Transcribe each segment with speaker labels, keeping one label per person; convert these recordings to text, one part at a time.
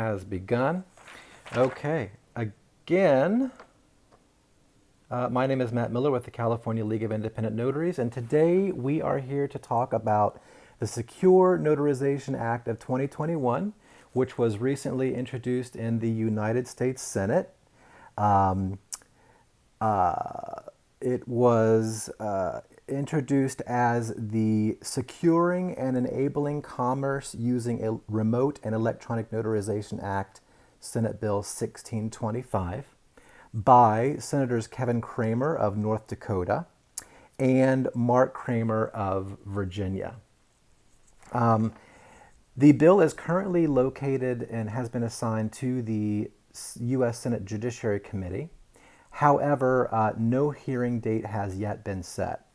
Speaker 1: has begun. Okay, again, my name is Matt Miller with the California League of Independent Notaries, and today we are here to talk about the SECURE Notarization Act of 2021, which was recently introduced in the United States Senate. Um, it was introduced as the Securing and Enabling Commerce Using a Remote and Electronic Notarization Act, Senate Bill 1625, by Senators Kevin Cramer of North Dakota and Mark Cramer of Virginia. The bill is currently located and has been assigned to the U.S. Senate Judiciary Committee. However, no hearing date has yet been set.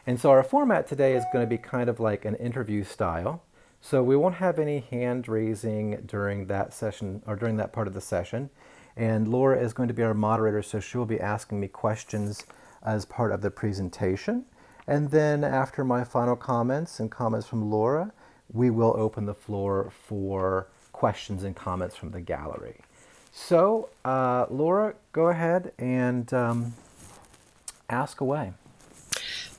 Speaker 1: And so our format today is going to be kind of like an interview style. So we won't have any hand raising during that session or during that part of the session. And Laura is going to be our moderator, so she'll be asking me questions as part of the presentation. And then after my final comments and comments from Laura, we will open the floor for questions and comments from the gallery. So, Laura, go ahead and ask away.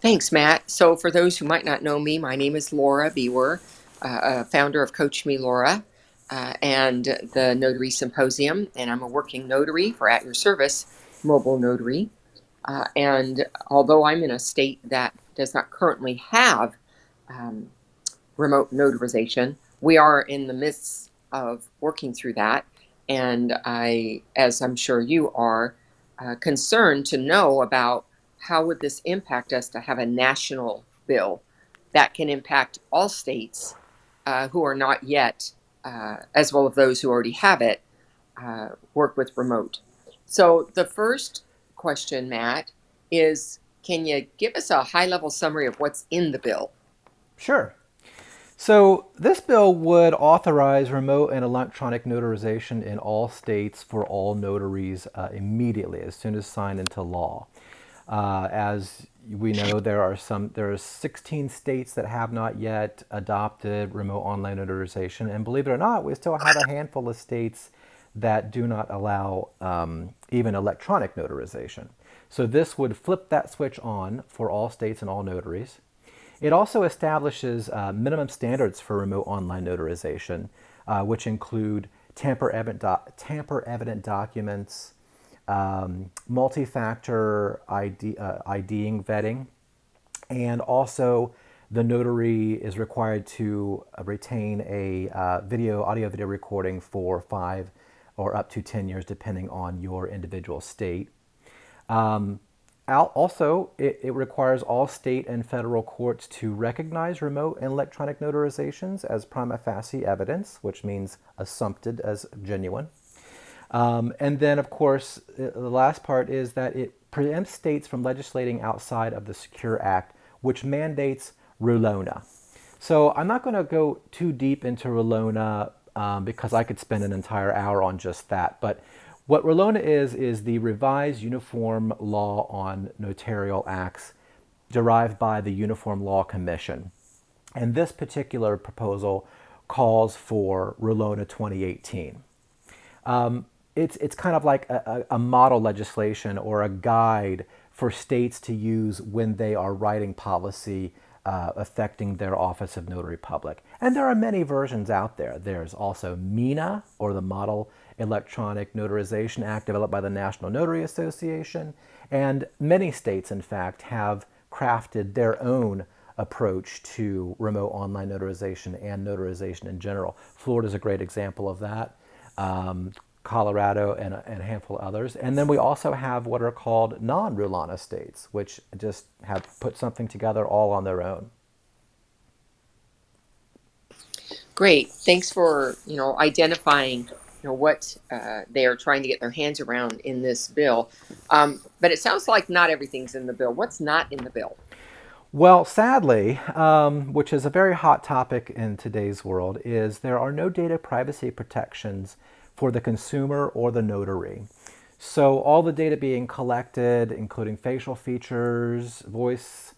Speaker 2: Thanks, Matt. So for those who might not know me, my name is Laura Bewer, founder of Coach Me Laura and the Notary Symposium, and I'm a working notary for At Your Service, mobile notary. And although I'm in a state that does not currently have remote notarization, we are in the midst of working through that. And I, as I'm sure you are, concerned to know about how would this impact us to have a national bill that can impact all states who are not yet, as well as those who already have it, work with remote. So the first question, Matt, is can you give us a high-level summary of what's in the bill?
Speaker 1: Sure. So this bill would authorize remote and electronic notarization in all states for all notaries immediately, as soon as signed into law. As we know, there are 16 states that have not yet adopted remote online notarization, and believe it or not, we still have a handful of states that do not allow even electronic notarization. So this would flip that switch on for all states and all notaries. It also establishes minimum standards for remote online notarization, which include tamper-evident documents, multi-factor IDing vetting, and also the notary is required to retain a audio-video recording for 5 or up to 10 years, depending on your individual state. Also, it requires all state and federal courts to recognize remote and electronic notarizations as prima facie evidence, which means assumpted as genuine. And then, of course, the last part is that it preempts states from legislating outside of the SECURE Act, which mandates RULONA. So I'm not going to go too deep into RULONA because I could spend an entire hour on just that. But what RULONA is the Revised Uniform Law on Notarial Acts derived by the Uniform Law Commission. And this particular proposal calls for RULONA 2018. It's kind of like a model legislation or a guide for states to use when they are writing policy affecting their Office of Notary Public. And there are many versions out there. There's also MENA, or the Model Electronic Notarization Act, developed by the National Notary Association. And many states, in fact, have crafted their own approach to remote online notarization and notarization in general. Florida is a great example of that. Colorado and a handful of others. And then we also have what are called non-RULONA states, which just have put something together all on their own.
Speaker 2: Great. Thanks for, identifying, what they are trying to get their hands around in this bill. But it sounds like not everything's in the bill. What's not in the bill?
Speaker 1: Well, sadly, which is a very hot topic in today's world, is there are no data privacy protections for the consumer or the notary. So all the data being collected, including facial features, voice,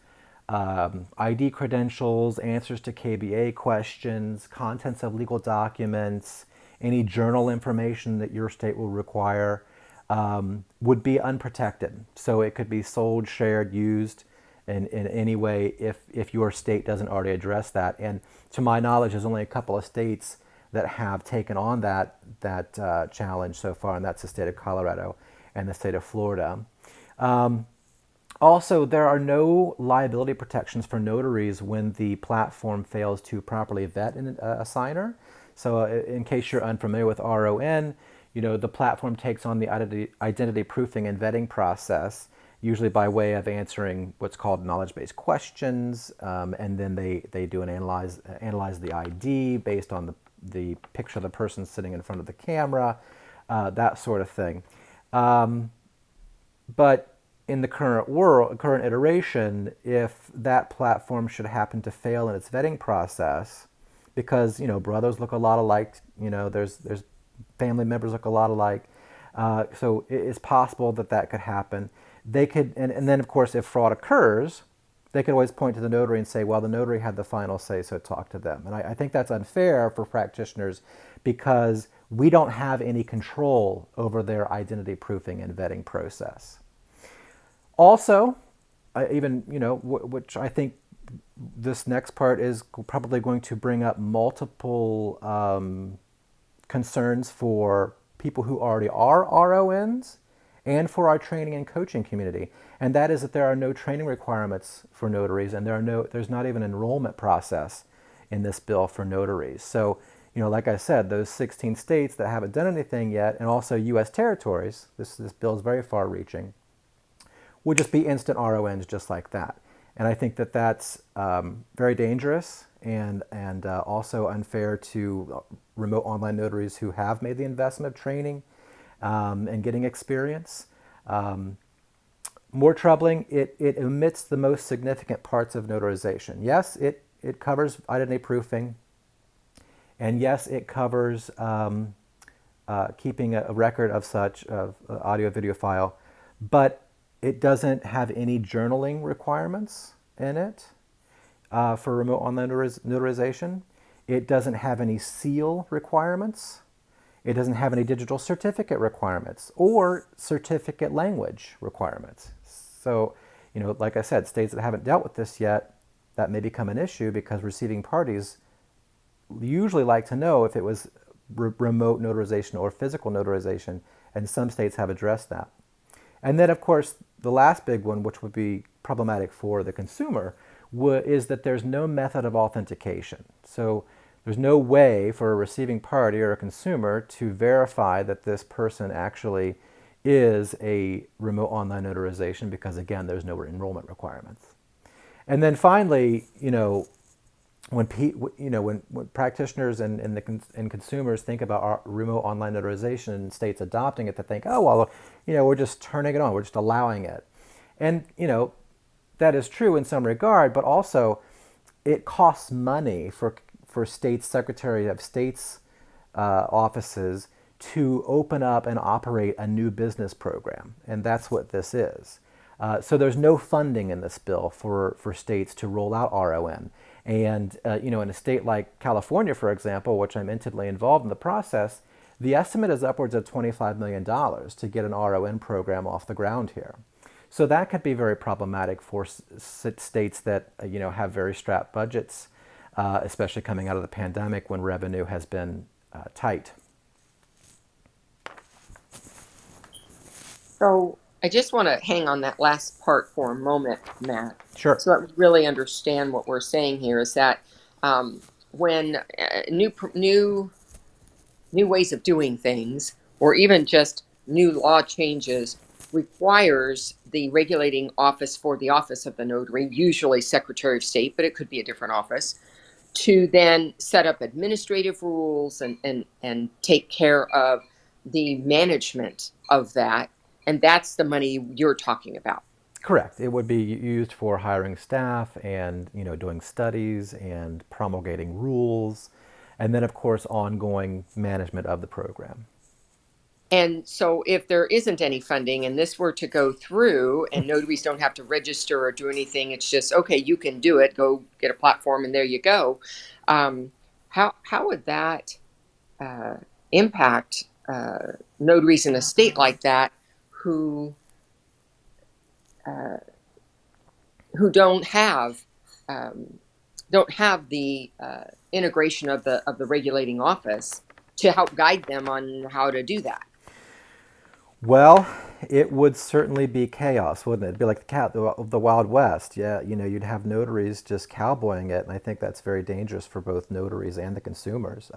Speaker 1: ID credentials, answers to KBA questions, contents of legal documents, Any journal information that your state will require would be unprotected. So it could be sold, shared, used in any way if your state doesn't already address that. And to my knowledge, there's only a couple of states that have taken on that challenge so far, and that's the state of Colorado and the state of Florida. Also, there are no liability protections for notaries when the platform fails to properly vet a signer. So, in case you're unfamiliar with RON, the platform takes on the identity proofing and vetting process, usually by way of answering what's called knowledge-based questions, and then they do an analyze the ID based on the picture of the person sitting in front of the camera, that sort of thing. But in the current iteration, if that platform should happen to fail in its vetting process, because brothers look a lot alike, there's family members look a lot alike, so it's possible that could happen. They could, and then of course, if fraud occurs, they could always point to the notary and say, well, the notary had the final say, so talk to them. And I think that's unfair for practitioners because we don't have any control over their identity proofing and vetting process. Also, which I think this next part is probably going to bring up multiple concerns for people who already are RONs and for our training and coaching community. And that is that there are no training requirements for notaries, and there's not even an enrollment process in this bill for notaries. So, like I said, those 16 states that haven't done anything yet, and also U.S. territories, this bill is very far-reaching, would just be instant RONs just like that. And I think that's very dangerous and also unfair to remote online notaries who have made the investment of training and getting experience. More troubling, it omits the most significant parts of notarization. Yes, it covers identity proofing, and yes, it covers keeping a record of such audio video file, but it doesn't have any journaling requirements in it for remote online notarization. It doesn't have any seal requirements. It doesn't have any digital certificate requirements or certificate language requirements. So, like I said, states that haven't dealt with this yet, that may become an issue because receiving parties usually like to know if it was remote notarization or physical notarization, and some states have addressed that. And then, of course, the last big one, which would be problematic for the consumer, is that there's no method of authentication. So there's no way for a receiving party or a consumer to verify that this person actually is a remote online notarization because, again, there's no enrollment requirements. And then finally, when practitioners and consumers think about our remote online notarization and states adopting it, they think, oh, well, we're just turning it on, we're just allowing it. And, that is true in some regard, but also it costs money for states, Secretary of State's offices to open up and operate a new business program. And that's what this is. So there's no funding in this bill for states to roll out RON. And, in a state like California, for example, which I'm intimately involved in the process, the estimate is upwards of $25 million to get an RON program off the ground here. So that could be very problematic for states that, have very strapped budgets, especially coming out of the pandemic when revenue has been tight.
Speaker 2: So I just want to hang on that last part for a moment, Matt.
Speaker 1: Sure.
Speaker 2: So that we really understand what we're saying here is that when new ways of doing things, or even just new law changes, requires the regulating office for the office of the notary, usually Secretary of State, but it could be a different office, to then set up administrative rules and take care of the management of that. And that's the money you're talking about.
Speaker 1: Correct. It would be used for hiring staff and, doing studies and promulgating rules, and then, of course, ongoing management of the program.
Speaker 2: And so if there isn't any funding and this were to go through and notaries don't have to register or do anything, it's just, okay, you can do it, go get a platform and there you go. How would that impact notaries in a state like that who uh, who don't have the integration of the regulating office to help guide them on how to do that.
Speaker 1: Well, it would certainly be chaos, wouldn't it? It'd be like the Wild West. Yeah, you'd have notaries just cowboying it, and I think that's very dangerous for both notaries and the consumers.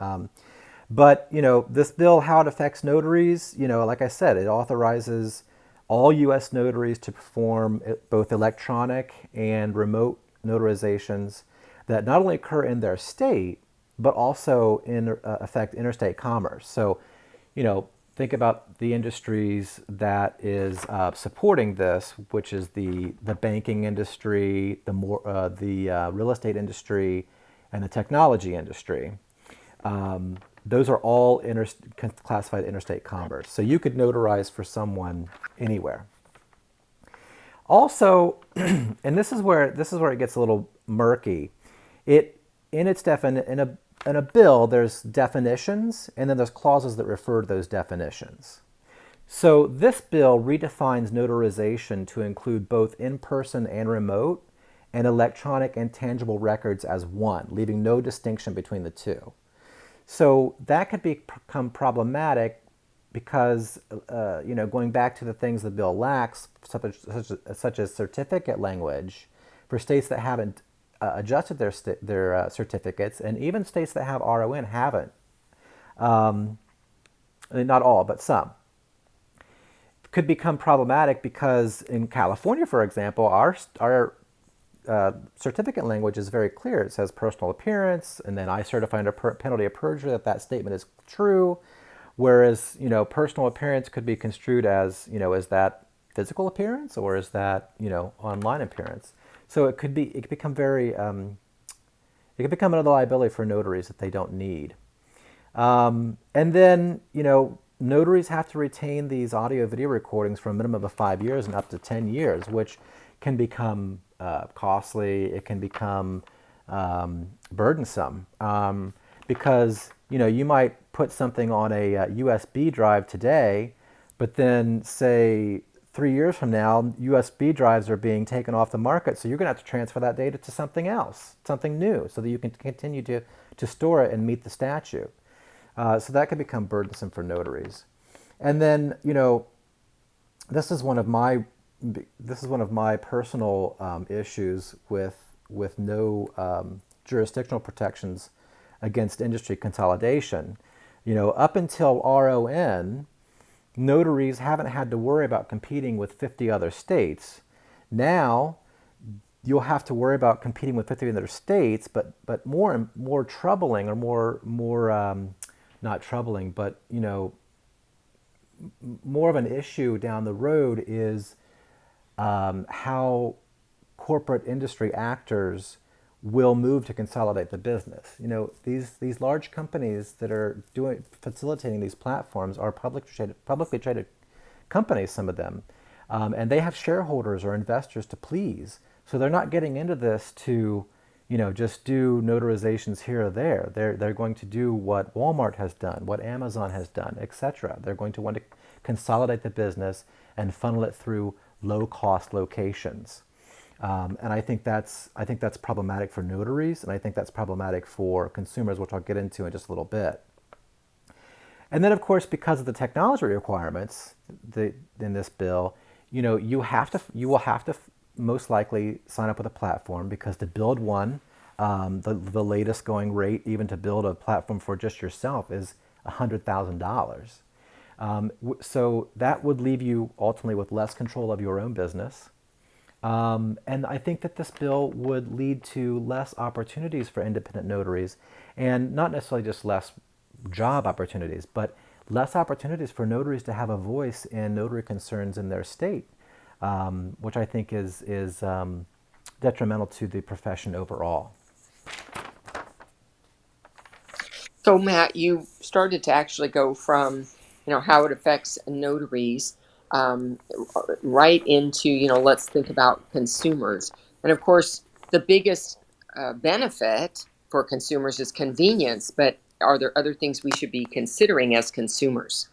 Speaker 1: But this bill, how it affects notaries, like I said, it authorizes all U.S. notaries to perform both electronic and remote notarizations that not only occur in their state, but also affect interstate commerce. So, think about the industries that is supporting this, which is the banking industry, the real estate industry, and the technology industry. Those are all classified interstate commerce. So you could notarize for someone anywhere. Also, and this is where it gets a little murky. It in its in a bill, there's definitions, and then there's clauses that refer to those definitions. So this bill redefines notarization to include both in-person and remote, and electronic and tangible records as one, leaving no distinction between the two. So that could become problematic because, going back to the things the bill lacks, such as certificate language, for states that haven't adjusted their certificates, and even states that have RON haven't. Not all, but some. Could become problematic because in California, for example, our certificate language is very clear. It says personal appearance, and then I certify under penalty of perjury that statement is true. Whereas, personal appearance could be construed as, is that physical appearance or is that, online appearance? So it could become it could become another liability for notaries that they don't need. And then, notaries have to retain these audio video recordings for a minimum of 5 years and up to 10 years, which can become costly. It can become burdensome because, you might put something on a USB drive today, but then say 3 years from now, USB drives are being taken off the market. So you're going to have to transfer that data to something else, something new, so that you can continue to store it and meet the statute. So that can become burdensome for notaries. And then, this is one of my personal issues with no jurisdictional protections against industry consolidation. Up until RON, notaries haven't had to worry about competing with 50 other states. Now, you'll have to worry about competing with 50 other states, but more troubling, or more not troubling, but more of an issue down the road is how corporate industry actors will move to consolidate the business. These large companies that are facilitating these platforms are publicly traded companies, some of them, and they have shareholders or investors to please. So they're not getting into this to, just do notarizations here or there. They're going to do what Walmart has done, what Amazon has done, etc. They're going to want to consolidate the business and funnel it through low-cost locations. And I think that's problematic for notaries, and I think that's problematic for consumers, which I'll get into in just a little bit. And then, of course, because of the technology requirements in this bill, you will have to most likely sign up with a platform, because to build one, the latest going rate, even to build a platform for just yourself, is $100,000. So that would leave you ultimately with less control of your own business. And I think that this bill would lead to less opportunities for independent notaries, and not necessarily just less job opportunities, but less opportunities for notaries to have a voice in notary concerns in their state, which I think is detrimental to the profession overall.
Speaker 2: So, Matt, you started to actually go from, how it affects notaries, right into, let's think about consumers. And of course, the biggest benefit for consumers is convenience, but are there other things we should be considering as consumers?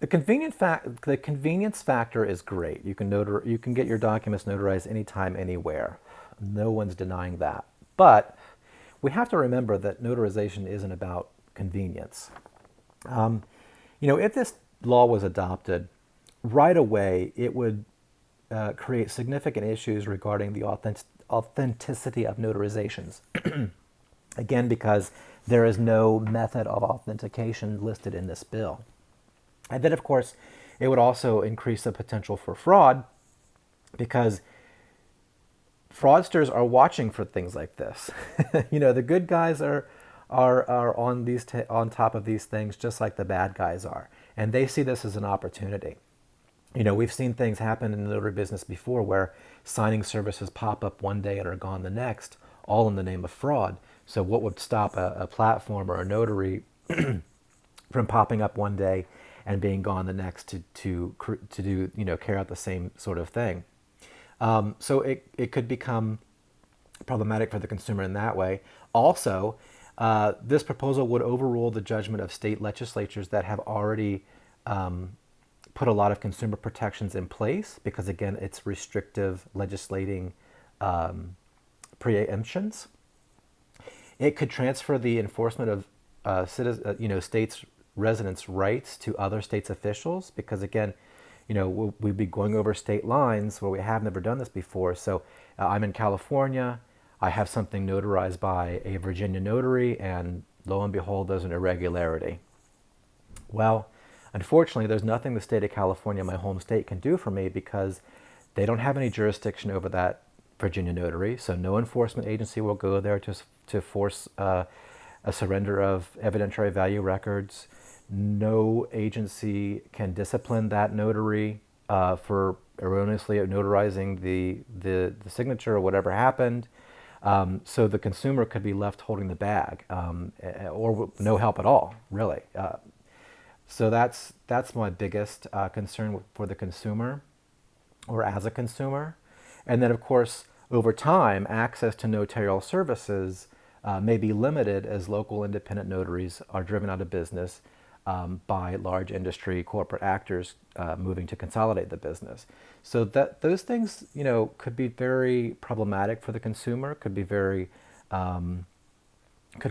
Speaker 1: The convenience factor is great. You can get your documents notarized anytime, anywhere. No one's denying that. But we have to remember that notarization isn't about convenience. If this law was adopted, right away it would create significant issues regarding the authenticity of notarizations. Again, because there is no method of authentication listed in this bill. And then, of course, it would also increase the potential for fraud because fraudsters are watching for things like this. The good guys are on on top of these things just like the bad guys are, and they see this as an opportunity. We've seen things happen in the notary business before where signing services pop up one day and are gone the next, all in the name of fraud. So what would stop a platform or a notary from popping up one day and being gone the next to do carry out the same sort of thing? So it could become problematic for the consumer in that way. Also, this proposal would overrule the judgment of state legislatures that have already put a lot of consumer protections in place because, again, it's restrictive legislating preemptions. It could transfer the enforcement of states' residents' rights to other states' officials because, again, we'd be going over state lines where we have never done this before. So I'm in California. I have something notarized by a Virginia notary, and lo and behold, there's an irregularity. Well, unfortunately, there's nothing the state of California, my home state, can do for me because they don't have any jurisdiction over that Virginia notary. So no enforcement agency will go there to force a surrender of evidentiary value records. No agency can discipline that notary for erroneously notarizing the signature or whatever happened. So the consumer could be left holding the bag or no help at all, really. So that's my biggest concern for the consumer or as a consumer. And then, of course, over time, access to notarial services may be limited as local independent notaries are driven out of business by large industry corporate actors moving to consolidate the business. So that those things, could be very problematic for the consumer, could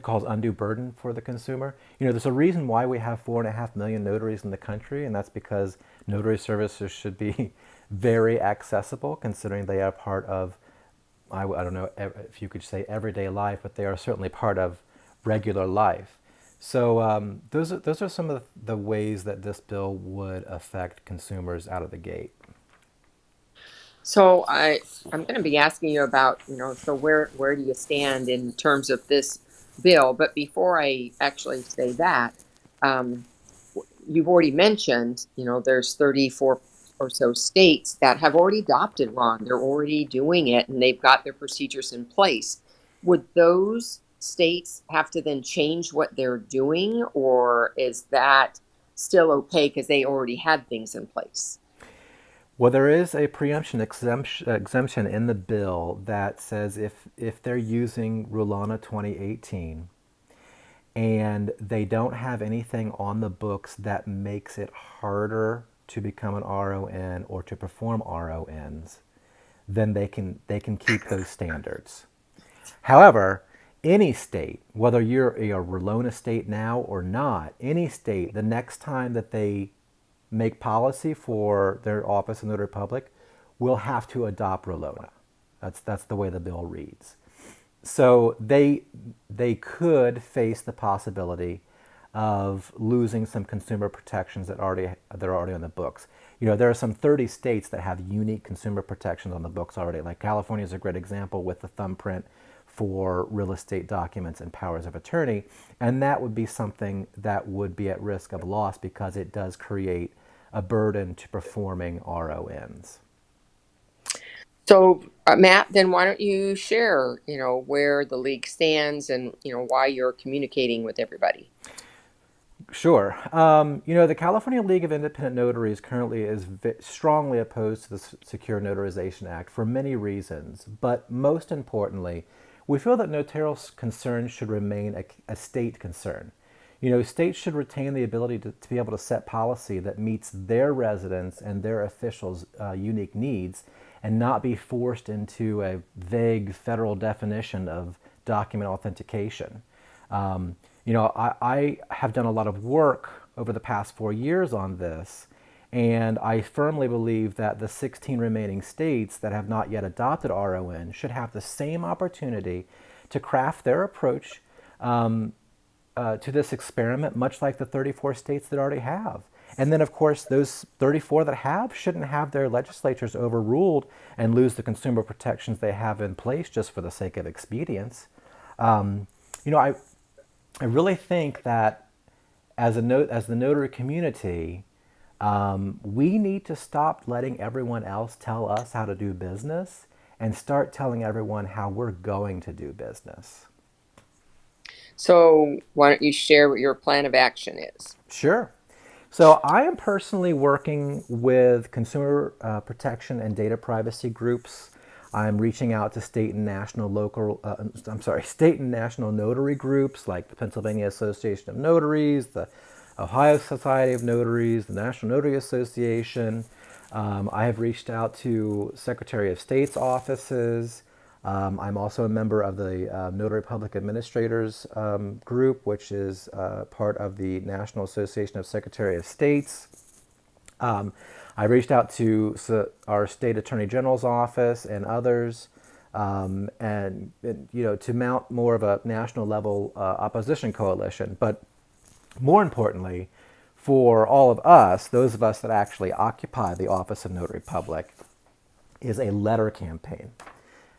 Speaker 1: cause undue burden for the consumer. There's a reason why we have 4.5 million notaries in the country, and that's because notary services should be very accessible, considering they are part of, I don't know if you could say everyday life, but they are certainly part of regular life. So those are some of the ways that this bill would affect consumers out of the gate.
Speaker 2: So I'm going to be asking you about, so where do you stand in terms of this bill? But before I actually say that, um, you've already mentioned, there's 34 or so states that have already adopted RON. They're already doing it and they've got their procedures in place. Would those states have to then change what they're doing, or is that still okay because they already had things in place?
Speaker 1: Well, there is a preemption exemption in the bill that says if they're using Rulana 2018 and they don't have anything on the books that makes it harder to become an RON or to perform RONs, then they can keep those standards. However, any state, whether you're a Rulona state now or not, any state, the next time that they make policy for their office in the Republic will have to adopt Rulona. That's the way the bill reads. So they could face the possibility of losing some consumer protections that are already on the books. There are some 30 states that have unique consumer protections on the books already. Like California is a great example with the thumbprint for real estate documents and powers of attorney, and that would be something that would be at risk of loss because it does create a burden to performing RONs.
Speaker 2: So, Matt, then why don't you share, where the league stands and, why you're communicating with everybody?
Speaker 1: Sure. The California League of Independent Notaries currently is strongly opposed to the SECURE Notarization Act for many reasons, but most importantly, we feel that notarial concerns should remain a state concern. States should retain the ability to be able to set policy that meets their residents and their officials' unique needs and not be forced into a vague federal definition of document authentication. I have done a lot of work over the past 4 years on this, and I firmly believe that the 16 remaining states that have not yet adopted RON should have the same opportunity to craft their approach to this experiment, much like the 34 states that already have. And then, of course, those 34 that have shouldn't have their legislatures overruled and lose the consumer protections they have in place just for the sake of expedience. I really think that as the notary community, we need to stop letting everyone else tell us how to do business and start telling everyone how we're going to do business.
Speaker 2: So why don't you share what your plan of action is?
Speaker 1: Sure. So I am personally working with consumer protection and data privacy groups. I'm reaching out to state and national notary groups like the Pennsylvania Association of Notaries, the Ohio Society of Notaries, the National Notary Association. I have reached out to Secretary of State's offices. I'm also a member of the Notary Public Administrators group, which is part of the National Association of Secretary of States. I reached out to our state attorney general's office and others, and to mount more of a national level opposition coalition. But more importantly, for all of us, those of us that actually occupy the office of Notary Public, is a letter campaign.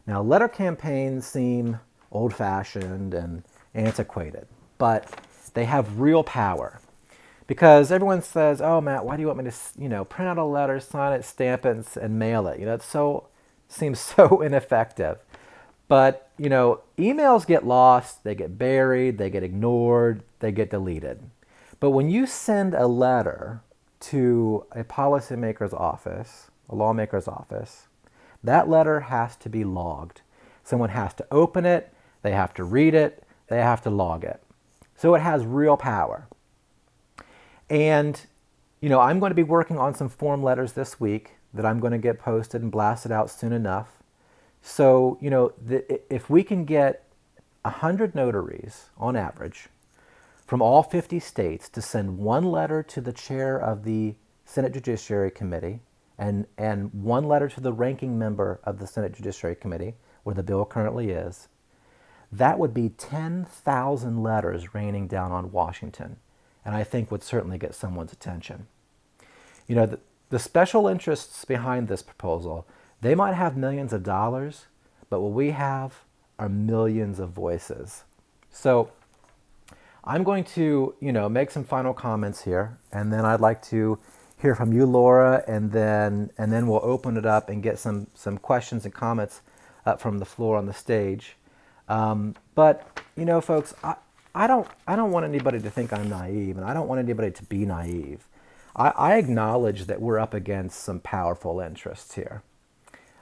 Speaker 1: Now, letter campaigns seem old-fashioned and antiquated, but they have real power. Because everyone says, "Oh, Matt, why do you want me to, print out a letter, sign it, stamp it, and mail it?" It seems so ineffective. But, emails get lost, they get buried, they get ignored, they get deleted. But when you send a letter to a policymaker's office, a lawmaker's office, that letter has to be logged. Someone has to open it, they have to read it, they have to log it. So it has real power. And, I'm going to be working on some form letters this week that I'm going to get posted and blasted out soon enough. So, if we can get 100 notaries on average from all 50 states to send one letter to the chair of the Senate Judiciary Committee and one letter to the ranking member of the Senate Judiciary Committee, where the bill currently is, that would be 10,000 letters raining down on Washington, and I think would certainly get someone's attention. The special interests behind this proposal, they might have millions of dollars, but what we have are millions of voices. So I'm going to, make some final comments here, and then I'd like to hear from you, Laura, and then we'll open it up and get some questions and comments up from the floor on the stage. But folks, I don't want anybody to think I'm naive, and I don't want anybody to be naive. I acknowledge that we're up against some powerful interests here.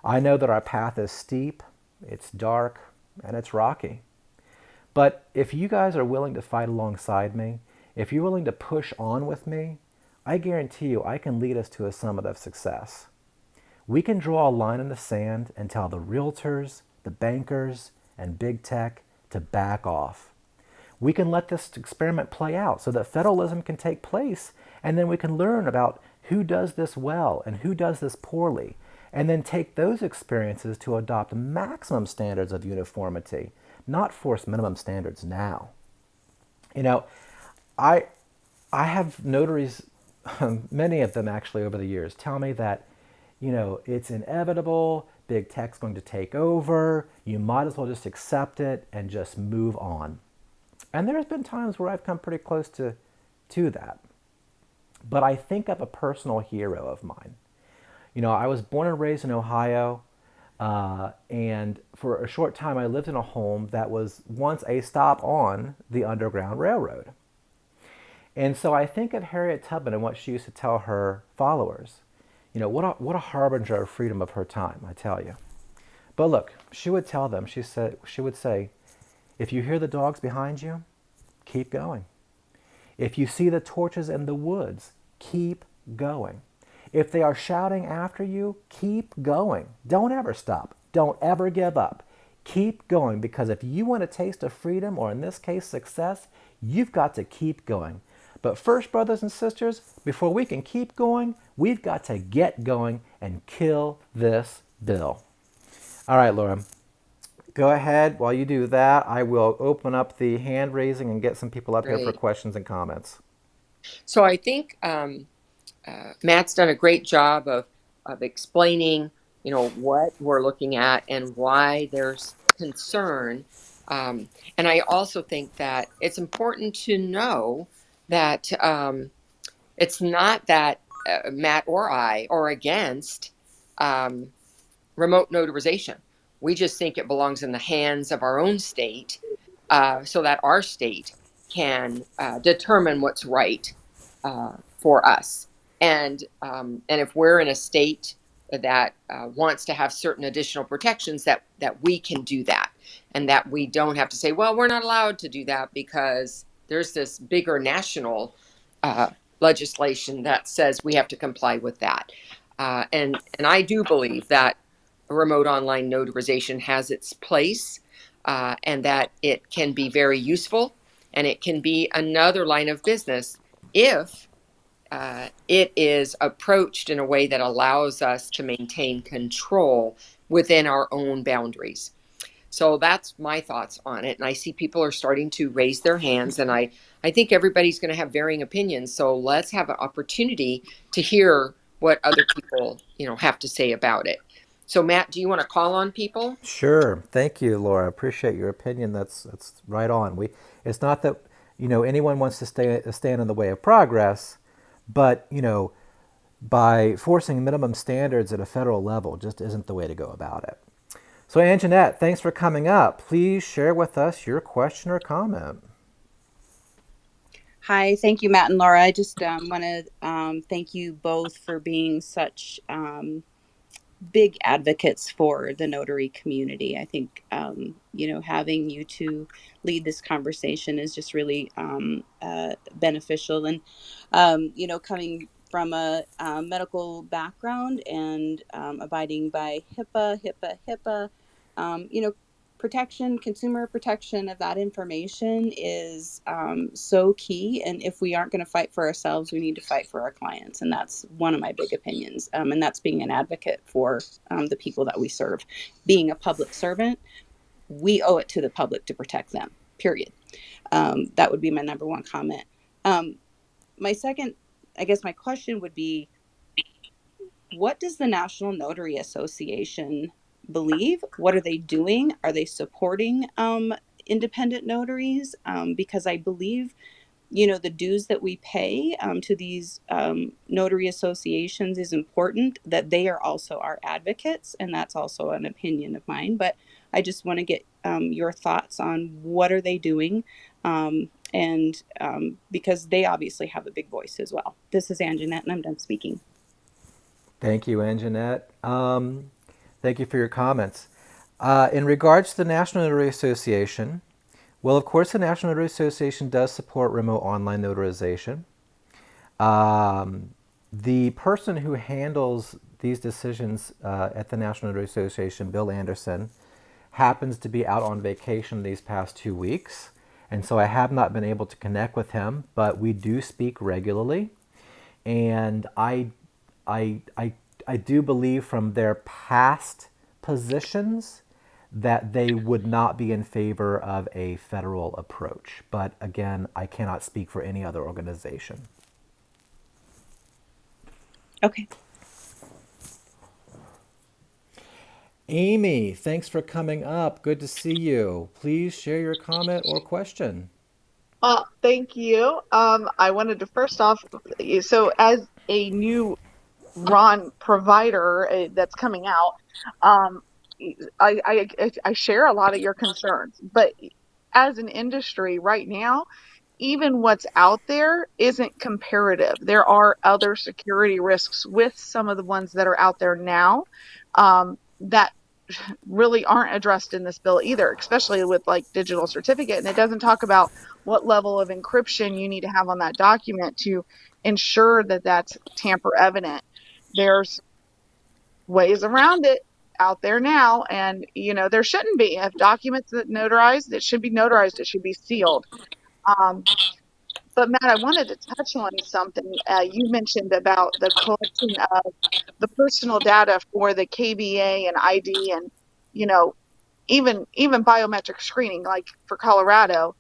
Speaker 1: I know that our path is steep, it's dark, and it's rocky. But if you guys are willing to fight alongside me, if you're willing to push on with me, I guarantee you I can lead us to a summit of success. We can draw a line in the sand and tell the realtors, the bankers, and big tech to back off. We can let this experiment play out so that federalism can take place, and then we can learn about who does this well and who does this poorly, and then take those experiences to adopt maximum standards of uniformity, not force minimum standards now. I have notaries, many of them actually over the years, tell me that, it's inevitable, big tech's going to take over, you might as well just accept it and just move on. And there's been times where I've come pretty close to that. But I think of a personal hero of mine. I was born and raised in Ohio, and for a short time I lived in a home that was once a stop on the Underground Railroad. And so I think of Harriet Tubman and what she used to tell her followers. What a harbinger of freedom of her time, I tell you. But look, she would tell them, she would say, if you hear the dogs behind you, keep going. If you see the torches in the woods, keep going. If they are shouting after you, keep going. Don't ever stop. Don't ever give up. Keep going, because if you want a taste of freedom, or in this case, success, you've got to keep going. But first, brothers and sisters, before we can keep going, we've got to get going and kill this bill. All right, Laura, go ahead. While you do that, I will open up the hand raising and get some people up here for
Speaker 2: Great.
Speaker 1: questions and comments.
Speaker 2: So I think Matt's done a great job of explaining, what we're looking at and why there's concern. And I also think that it's important to know that it's not that Matt or I are against um, remote notarization. We just think it belongs in the hands of our own state, so that our state can determine what's right for us. And if we're in a state that wants to have certain additional protections, that we can do that, and that we don't have to say, well, we're not allowed to do that because there's this bigger national uh, legislation that says we have to comply with that. And I do believe that remote online notarization has its place, and that it can be very useful, and it can be another line of business if it is approached in a way that allows us to maintain control within our own boundaries. So that's my thoughts on it. And I see people are starting to raise their hands, and I think everybody's going to have varying opinions. So let's have an opportunity to hear what other people, have to say about it. So Matt, do you want to call on people?
Speaker 1: Sure. Thank you, Laura. I appreciate your opinion. That's right on. It's not that anyone wants to stand in the way of progress, but by forcing minimum standards at a federal level just isn't the way to go about it. So, Anjanette, thanks for coming up. Please share with us your question or comment.
Speaker 3: Hi, thank you, Matt and Laura. I just want to thank you both for being such big advocates for the notary community. I think, having you two lead this conversation is just really beneficial. And, coming from a medical background and abiding by HIPAA, protection, consumer protection of that information is so key. And if we aren't going to fight for ourselves, we need to fight for our clients. And that's one of my big opinions. And that's being an advocate for the people that we serve. Being a public servant, we owe it to the public to protect them, period. That would be my number one comment. My second, I guess my question would be, what does the National Notary Association believe? What are they doing? Are they supporting independent notaries? Because I believe, the dues that we pay to these notary associations is important, that they are also our advocates. And that's also an opinion of mine. But I just want to get your thoughts on what are they doing? And because they obviously have a big voice as well. This is Anjanette, and I'm done speaking.
Speaker 1: Thank you, Anjanette. Thank you for your comments. In regards to the National Notary Association, well, of course, the National Notary Association does support remote online notarization. The person who handles these decisions at the National Notary Association, Bill Anderson, happens to be out on vacation these past 2 weeks. And so I have not been able to connect with him, but we do speak regularly. And I do believe from their past positions that they would not be in favor of a federal approach. But again, I cannot speak for any other organization.
Speaker 3: Okay.
Speaker 1: Amy, thanks for coming up. Good to see you. Please share your comment or question.
Speaker 4: Thank you. I wanted to first off, so as a new Ron provider that's coming out, um, I share a lot of your concerns, but as an industry right now, even what's out there isn't comparative. There are other security risks with some of the ones that are out there now, that really aren't addressed in this bill either, especially with like digital certificate. And it doesn't talk about what level of encryption you need to have on that document to ensure that that's tamper evident. There's ways around it out there now, and there shouldn't be. If documents that notarized, it should be notarized, it should be sealed. um, but Matt, I wanted to touch on something you mentioned about the collection of the personal data for the KBA and ID, and you know even biometric screening, like for Colorado.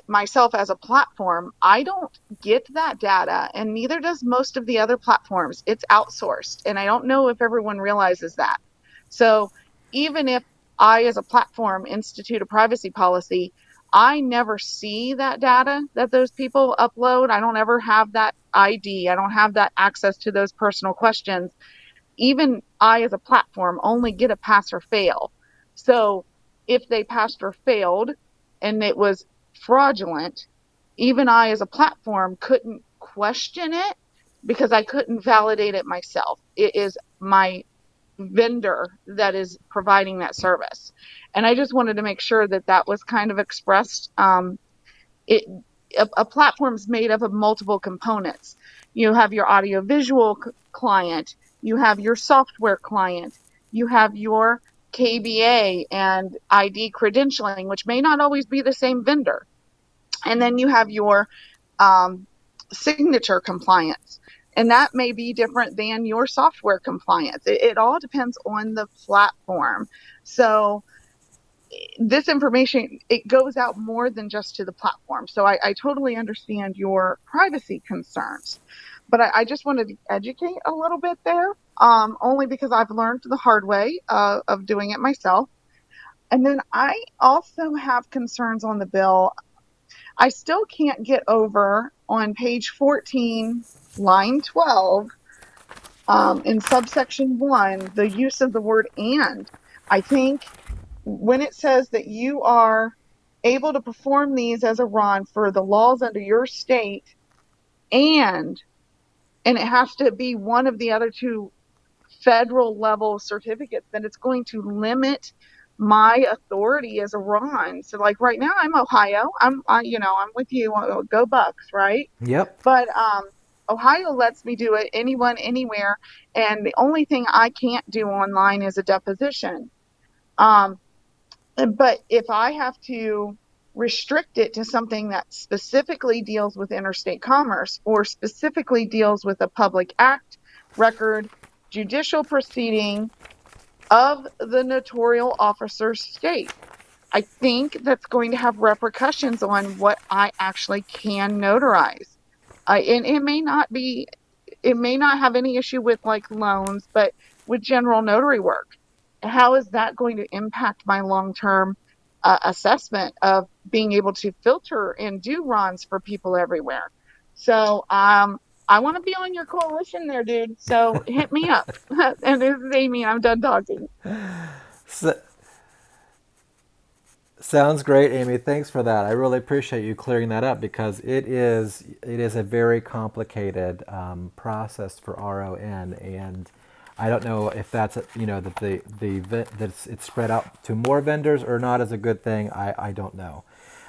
Speaker 4: Myself as a platform, I don't get that data, and neither does most of the other platforms. It's outsourced, and I don't know if everyone realizes that. So even if I, as a platform, institute a privacy policy, I never see that data that those people upload. I don't ever have that ID. I don't have that access to those personal questions. Even I, as a platform, only get a pass or fail. So if they passed or failed and it was fraudulent, even I, as a platform, couldn't question it because I couldn't validate it myself. It is my vendor that is providing that service. And I just wanted to make sure that that was kind of expressed. It a platform's made up of multiple components. You have your audiovisual client, you have your software client, you have your KBA and ID credentialing, which may not always be the same vendor, and then you have your um, signature compliance, and that may be different than your software compliance. It all depends on the platform. So this information, it goes out more than just to the platform. So I totally understand your privacy concerns, but I just wanted to educate a little bit there, only because I've learned the hard way of doing it myself. And then I also have concerns on the bill. I still can't get over on page 14, line 12, in subsection 1, the use of the word and. I think when it says that you are able to perform these as a RON for the laws under your state, and and it has to be one of the other two federal level certificates, then it's going to limit my authority as a RON. So like right now I'm Ohio. I'm with you. Go Bucks, right?
Speaker 1: Yep.
Speaker 4: But Ohio lets me do it anyone, anywhere, and the only thing I can't do online is a deposition. Um, but if I have to restrict it to something that specifically deals with interstate commerce or specifically deals with a public act, record, judicial proceeding of the notarial officer's state, I think that's going to have repercussions on what I actually can notarize. And it may not have any issue with like loans, but with general notary work, how is that going to impact my long term assessment of being able to filter and do RONs for people everywhere? So I want to be on your coalition there, dude. So hit me up. And this is Amy. I'm done talking.
Speaker 1: So, sounds great, Amy. Thanks for that. I really appreciate you clearing that up because it is a very complicated process for RON, and I don't know if that's that it's spread out to more vendors or not is a good thing. I don't know,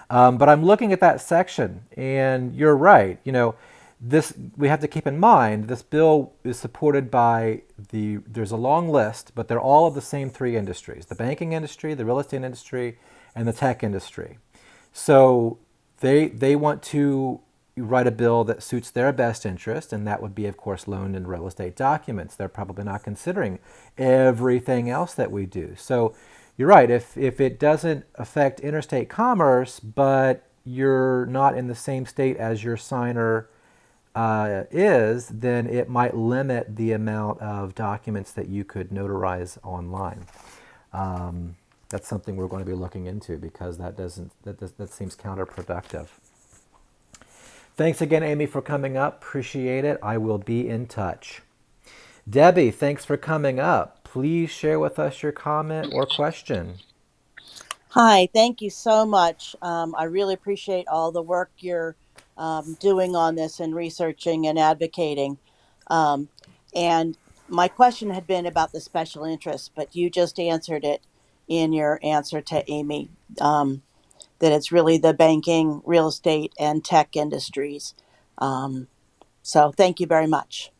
Speaker 1: but I'm looking at that section, and you're right. This we have to keep in mind. This bill is supported by there's a long list, but they're all of the same three industries: the banking industry, the real estate industry, and the tech industry. So they want to write a bill that suits their best interest, and that would be, of course, loan and real estate documents. They're probably not considering everything else that we do. So you're right. If it doesn't affect interstate commerce, but you're not in the same state as your signer then it might limit the amount of documents that you could notarize online. That's something we're going to be looking into because that seems counterproductive. Thanks again, Amy, for coming up. Appreciate it. I will be in touch. Debbie, thanks for coming up. Please share with us your comment or question.
Speaker 5: Hi, thank you so much. I really appreciate all the work you're doing on this and researching and advocating. Um, and my question had been about the special interest, but you just answered it in your answer to Amy, that it's really the banking, real estate, and tech industries. So thank you very much.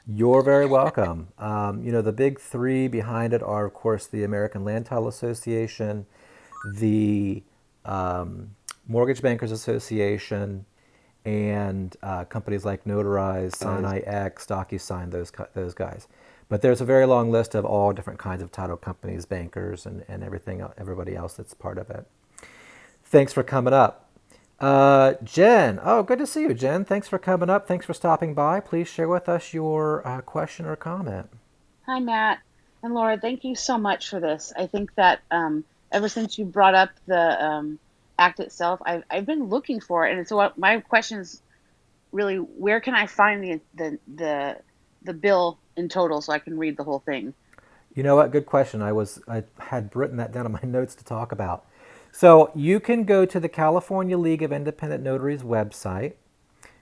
Speaker 1: You're very welcome. The big three behind it are, of course, the American Land Title Association, the Mortgage Bankers Association, and companies like Notarize, Sinai X, DocuSign, those guys. But there's a very long list of all different kinds of title companies, bankers, and everybody else that's part of it. Thanks for coming up. Jen, oh, good to see you, Jen. Thanks for coming up. Thanks for stopping by. Please share with us your question or comment.
Speaker 6: Hi, Matt and Laura. Thank you so much for this. I think that ever since you brought up the act itself, I've been looking for it, and so my question is really, where can I find the bill in total so I can read the whole thing?
Speaker 1: You know what? Good question. I had written that down on my notes to talk about. So you can go to the California League of Independent Notaries website.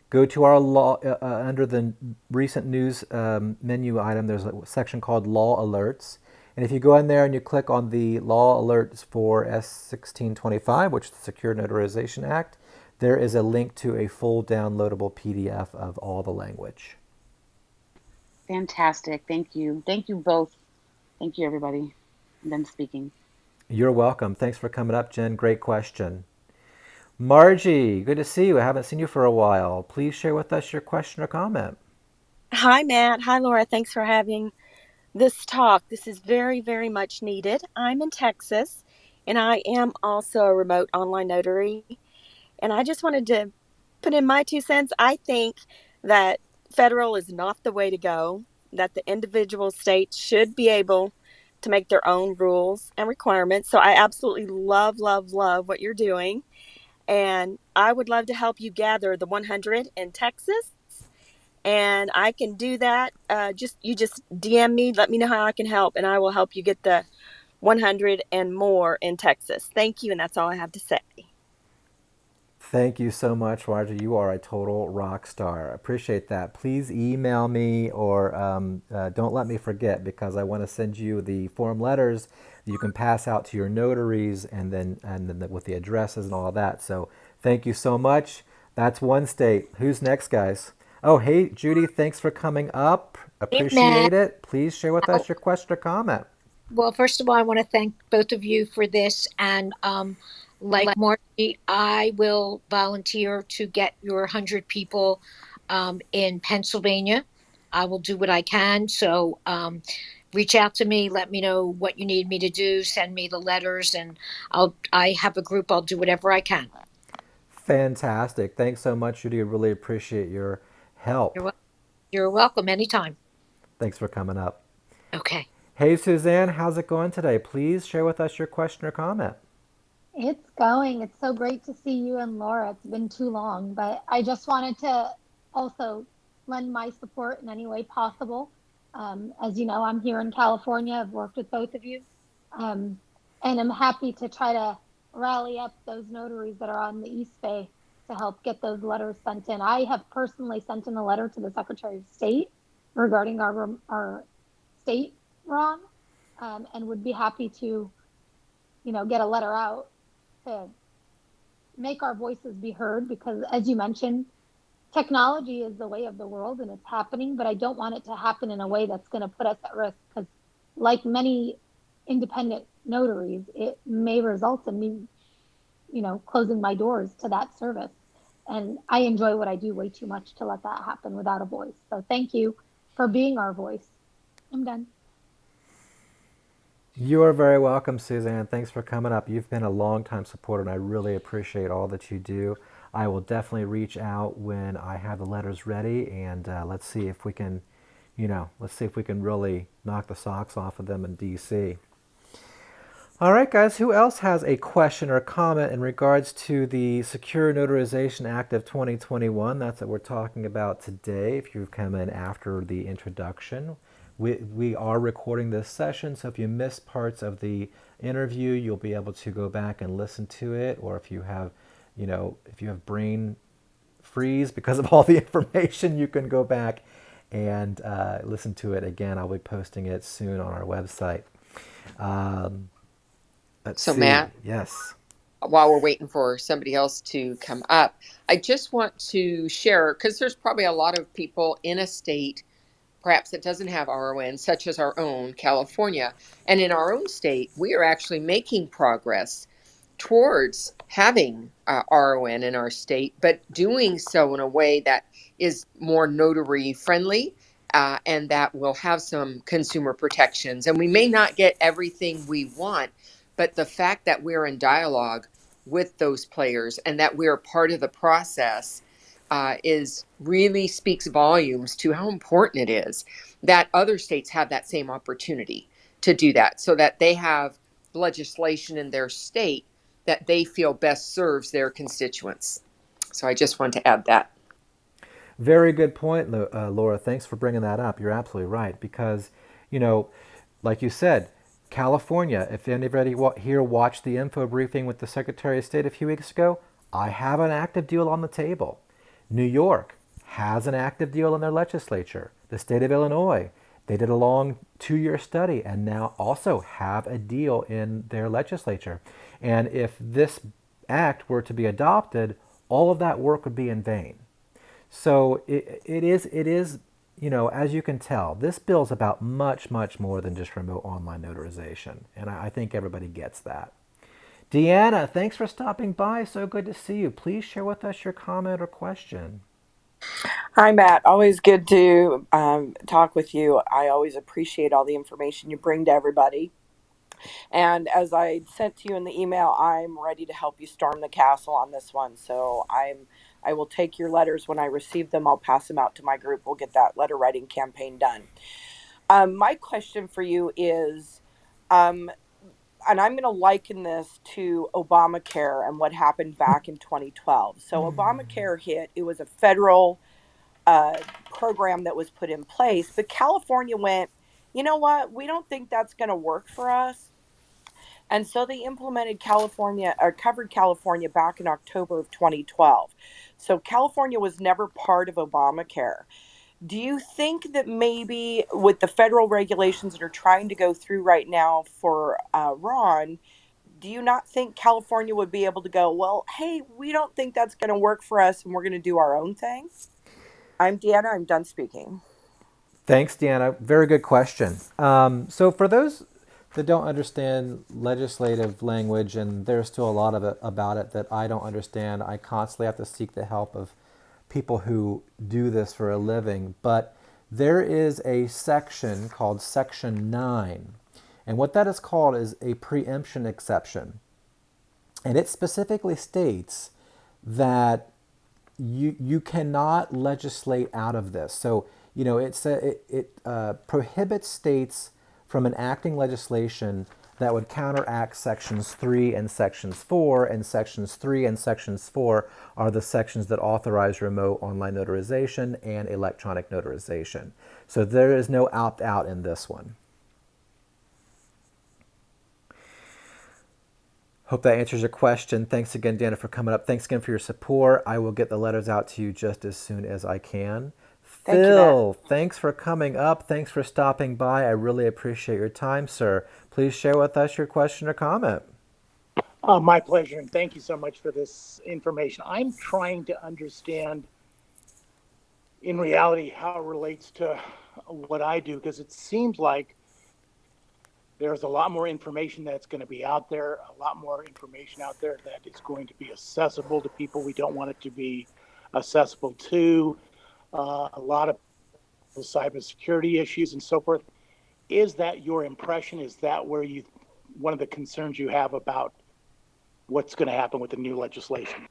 Speaker 1: Go to our law under the recent news menu item. There's a section called Law Alerts, and if you go in there and you click on the Law Alerts for S1625, which is the Secure Notarization Act, there is a link to a full downloadable PDF of all the language.
Speaker 6: Fantastic. Thank you. Thank you both. Thank you, everybody. I'm done speaking.
Speaker 1: You're welcome. Thanks for coming up, Jen. Great question. Margie, good to see you. I haven't seen you for a while. Please share with us your question or comment.
Speaker 7: Hi, Matt. Hi, Laura. Thanks for having this talk. This is very, very much needed. I'm in Texas, and I am also a remote online notary. And I just wanted to put in my 2 cents. I think that federal is not the way to go, that the individual states should be able to make their own rules and requirements. So I absolutely love, love, love what you're doing. And I would love to help you gather the 100 in Texas, and I can do that. Just DM me, let me know how I can help, and I will help you get the 100 and more in Texas. Thank you, and that's all I have to say.
Speaker 1: Thank you so much, Roger. You are a total rock star. Appreciate that. Please email me or don't let me forget, because I want to send you the form letters that you can pass out to your notaries, and then with the addresses and all of that. So thank you so much. That's one state. Who's next, guys? Oh, hey, Judy, thanks for coming up.
Speaker 8: Hey, Matt.
Speaker 1: Appreciate it. Please share with us your question or comment.
Speaker 8: Well, first of all, I want to thank both of you for this. And like Marty, I will volunteer to get your 100 people in Pennsylvania. I will do what I can. So reach out to me. Let me know what you need me to do. Send me the letters, and I have a group. I'll do whatever I can.
Speaker 1: Fantastic. Thanks so much, Judy. I really appreciate your help.
Speaker 8: You're welcome anytime.
Speaker 1: Thanks for coming up.
Speaker 8: Okay.
Speaker 1: Hey, Suzanne, how's it going today? Please share with us your question or comment.
Speaker 9: It's going. It's so great to see you and Laura. It's been too long, but I just wanted to also lend my support in any way possible. As you know, I'm here in California. I've worked with both of you, um, and I'm happy to try to rally up those notaries that are on the East Bay to help get those letters sent in. I have personally sent in a letter to the Secretary of State regarding our state wrong, and would be happy to, get a letter out to make our voices be heard, because as you mentioned, technology is the way of the world and it's happening, but I don't want it to happen in a way that's going to put us at risk, because like many independent notaries, it may result in me, closing my doors to that service. And I enjoy what I do way too much to let that happen without a voice. So thank you for being our voice. I'm done.
Speaker 1: You are very welcome, Suzanne. Thanks for coming up. You've been a long-time supporter, and I really appreciate all that you do. I will definitely reach out when I have the letters ready, and let's see if we can, really knock the socks off of them in DC. All right, guys, who else has a question or comment in regards to the Secure Notarization Act of 2021? That's what we're talking about today, if you've come in after the introduction. We are recording this session, so if you missed parts of the interview, you'll be able to go back and listen to it, or if you have, brain freeze because of all the information, you can go back and listen to it again. I'll be posting it soon on our website. Um, let's
Speaker 2: So,
Speaker 1: see.
Speaker 2: Matt,
Speaker 1: Yes.
Speaker 2: while we're waiting for somebody else to come up, I just want to share because there's probably a lot of people in a state perhaps that doesn't have RON, such as our own California. And in our own state, we are actually making progress towards having RON in our state, but doing so in a way that is more notary friendly and that will have some consumer protections. And we may not get everything we want, but the fact that we're in dialogue with those players and that we're part of the process is really speaks volumes to how important it is that other states have that same opportunity to do that so that they have legislation in their state that they feel best serves their constituents. So I just want to add that.
Speaker 1: Very good point, Laura. Thanks for bringing that up. You're absolutely right. Because, you know, like you said, California, if anybody here watched the info briefing with the Secretary of State a few weeks ago, I have an active deal on the table. New York has an active deal in their legislature. The state of Illinois, they did a long 2-year study and now also have a deal in their legislature. And if this act were to be adopted, all of that work would be in vain. So it is, as you can tell, this bill's about much, much more than just remote online notarization. And I think everybody gets that. Deanna, thanks for stopping by. So good to see you. Please share with us your comment or question.
Speaker 10: Hi, Matt. Always good to talk with you. I always appreciate all the information you bring to everybody. And as I sent to you in the email, I'm ready to help you storm the castle on this one. So I will take your letters when I receive them. I'll pass them out to my group. We'll get that letter writing campaign done. My question for you is, and I'm going to liken this to Obamacare and what happened back in 2012. So Obamacare hit. It was a federal program that was put in place, but California went, you know what? We don't think that's going to work for us. And so they implemented California or covered California back in October of 2012. So California was never part of Obamacare. Do you think that maybe with the federal regulations that are trying to go through right now for Ron, do you not think California would be able to go, well, hey, we don't think that's going to work for us and we're going to do our own thing? I'm Deanna. I'm done speaking.
Speaker 1: Thanks, Deanna. Very good question. So for those that don't understand legislative language, and there's still a lot of it about it that I don't understand, I constantly have to seek the help of people who do this for a living. But there is a section called Section 9. And what that is called is a preemption exception. And it specifically states that you cannot legislate out of this. So it prohibits states from enacting legislation that would counteract sections 3 and sections 4, and sections 3 and sections 4 are the sections that authorize remote online notarization and electronic notarization. So there is no opt-out in this one. Hope that answers your question. Thanks again, Dana, for coming up. Thanks again for your support. I will get the letters out to you just as soon as I can.
Speaker 10: Thank you, Matt.
Speaker 1: Phil, thanks for coming up. Thanks for stopping by. I really appreciate your time, sir. Please share with us your question or comment.
Speaker 11: My pleasure, and thank you so much for this information. I'm trying to understand, in reality, how it relates to what I do, because it seems like there's a lot more information that's going to be out there, a lot more information out there that is going to be accessible to people we don't want it to be accessible to, a lot of cybersecurity issues and so forth. Is that your impression? Is that where one of the concerns you have about what's going to happen with the new legislation?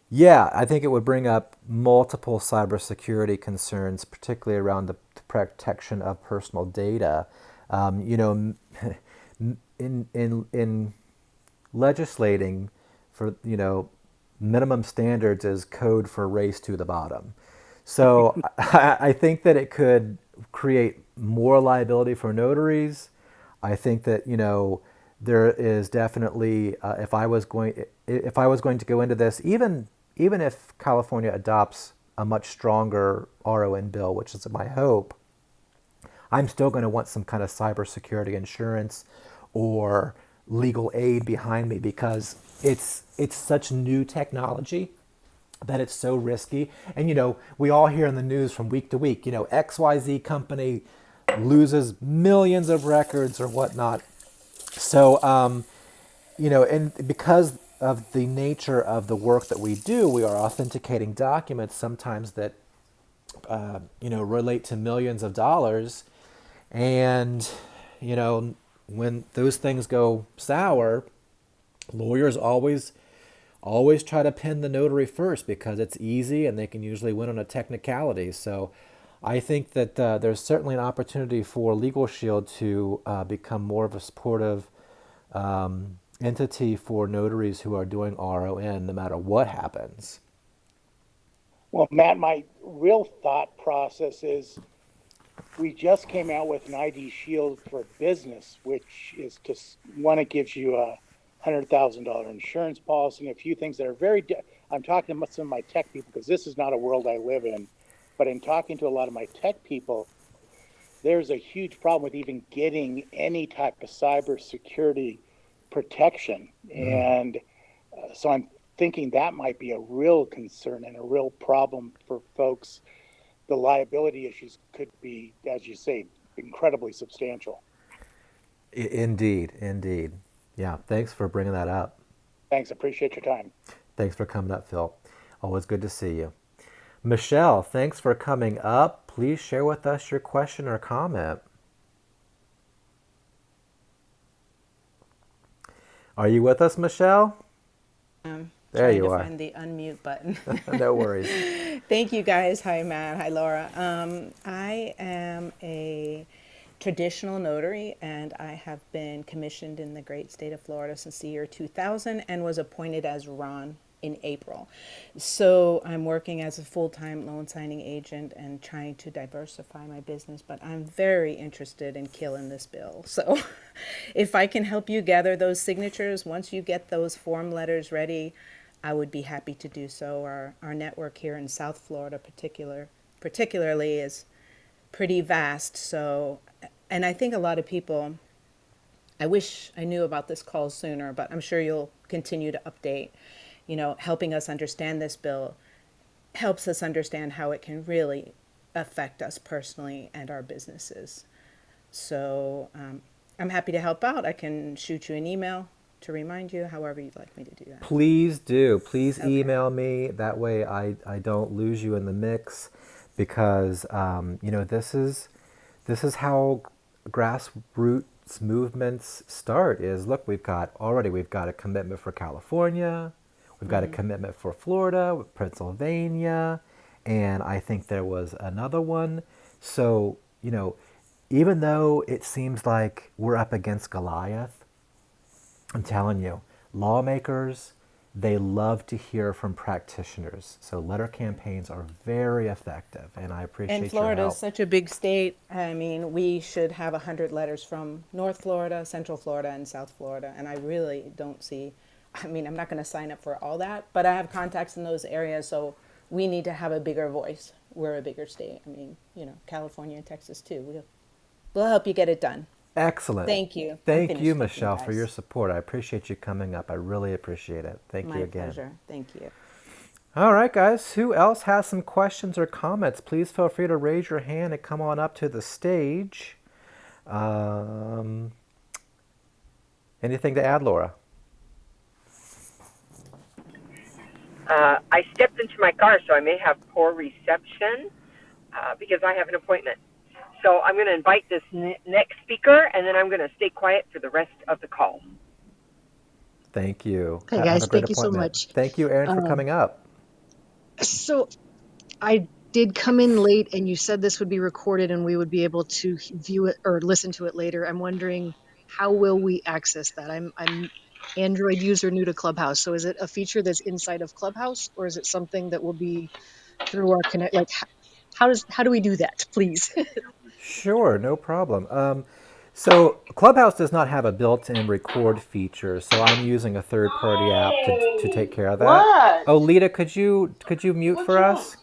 Speaker 1: Yeah, I think it would bring up multiple cybersecurity concerns, particularly around the protection of personal data. You know, in legislating for minimum standards is code for race to the bottom. So I think that it could create more liability for notaries. I think that there is definitely if I was going to go into this, even if California adopts a much stronger RON bill, which is my hope, I'm still going to want some kind of cybersecurity insurance or legal aid behind me because it's such new technology that it's so risky. And we all hear in the news from week to week, XYZ company loses millions of records or whatnot. So, and because of the nature of the work that we do, we are authenticating documents sometimes that relate to millions of dollars. And, when those things go sour, lawyers always try to pin the notary first because it's easy and they can usually win on a technicality. So I think that there's certainly an opportunity for Legal Shield to become more of a supportive entity for notaries who are doing RON no matter what happens.
Speaker 11: Well, Matt, my real thought process is we just came out with an ID Shield for business, which is just one, it gives you a $100,000 insurance policy and a few things that are I'm talking to some of my tech people because this is not a world I live in, but in talking to a lot of my tech people, there's a huge problem with even getting any type of cybersecurity protection. And so I'm thinking that might be a real concern and a real problem for folks. The liability issues could be, as you say, incredibly substantial.
Speaker 1: Indeed, indeed. Yeah, thanks for bringing that up.
Speaker 11: Thanks. Appreciate your time.
Speaker 1: Thanks for coming up, Phil. Always good to see you. Michelle, thanks for coming up. Please share with us your question or comment. Are you with us, Michelle? There
Speaker 12: Trying
Speaker 1: you
Speaker 12: to
Speaker 1: are.
Speaker 12: find the unmute button.
Speaker 1: No worries.
Speaker 12: Thank you guys. Hi, Matt. Hi, Laura. I am a traditional notary and I have been commissioned in the great state of Florida since the year 2000 and was appointed as Ron in April. So I'm working as a full-time loan signing agent and trying to diversify my business, but I'm very interested in killing this bill. So if I can help you gather those signatures, once you get those form letters ready, I would be happy to do so. Our network here in South Florida particularly is pretty vast. So, and I think a lot of people, I wish I knew about this call sooner, but I'm sure you'll continue to update, helping us understand this bill helps us understand how it can really affect us personally and our businesses. So I'm happy to help out. I can shoot you an email to remind you, however you'd like me to do that.
Speaker 1: Please do. Please
Speaker 12: Okay.
Speaker 1: email me. That way I don't lose you in the mix because, this is how grassroots movements start is, look, we've got a commitment for California. We've got a commitment for Florida, Pennsylvania, and I think there was another one. So, even though it seems like we're up against Goliath, I'm telling you, lawmakers, they love to hear from practitioners. So letter campaigns are very effective, and I appreciate
Speaker 12: And
Speaker 1: your
Speaker 12: Florida is
Speaker 1: help.
Speaker 12: such a big state. I mean, we should have 100 letters from North Florida, Central Florida, and South Florida. And I really don't see, I mean, I'm not going to sign up for all that, but I have contacts in those areas. So we need to have a bigger voice. We're a bigger state. I mean, California and Texas too. We'll help you get it done.
Speaker 1: Excellent.
Speaker 12: Thank you. I'm
Speaker 1: Thank you,
Speaker 12: finished speaking,
Speaker 1: Michelle, for your
Speaker 12: guys.
Speaker 1: support. I appreciate you coming up. I really appreciate it. Thank you
Speaker 12: My
Speaker 1: again.
Speaker 12: pleasure. Thank you.
Speaker 1: All right, guys. Who else has some questions or comments? Please feel free to raise your hand and come on up to the stage. Um, Anything to add, Laura?
Speaker 2: I stepped into my car, so I may have poor reception because I have an appointment. So I'm going to invite this next speaker, and then I'm going to stay quiet for the rest of the call.
Speaker 1: Thank you.
Speaker 13: Hey
Speaker 1: Have
Speaker 13: guys,
Speaker 1: a great
Speaker 13: thank you so
Speaker 1: appointment.
Speaker 13: much.
Speaker 1: Thank you, Aaron, for
Speaker 13: Um,
Speaker 1: coming up.
Speaker 13: so I did come in late and you said this would be recorded and we would be able to view it or listen to it later. I'm wondering how will we access that? I'm Android user new to Clubhouse. So is it a feature that's inside of Clubhouse or is it something that will be through our connect like how do we do that, please?
Speaker 1: Sure, no problem. So Clubhouse does not have a built-in record feature, so I'm using a third-party app to take
Speaker 10: Hey,
Speaker 1: care of that.
Speaker 10: what?
Speaker 1: Oh, Lita, could you mute
Speaker 10: What's
Speaker 1: for
Speaker 10: wrong?
Speaker 1: us?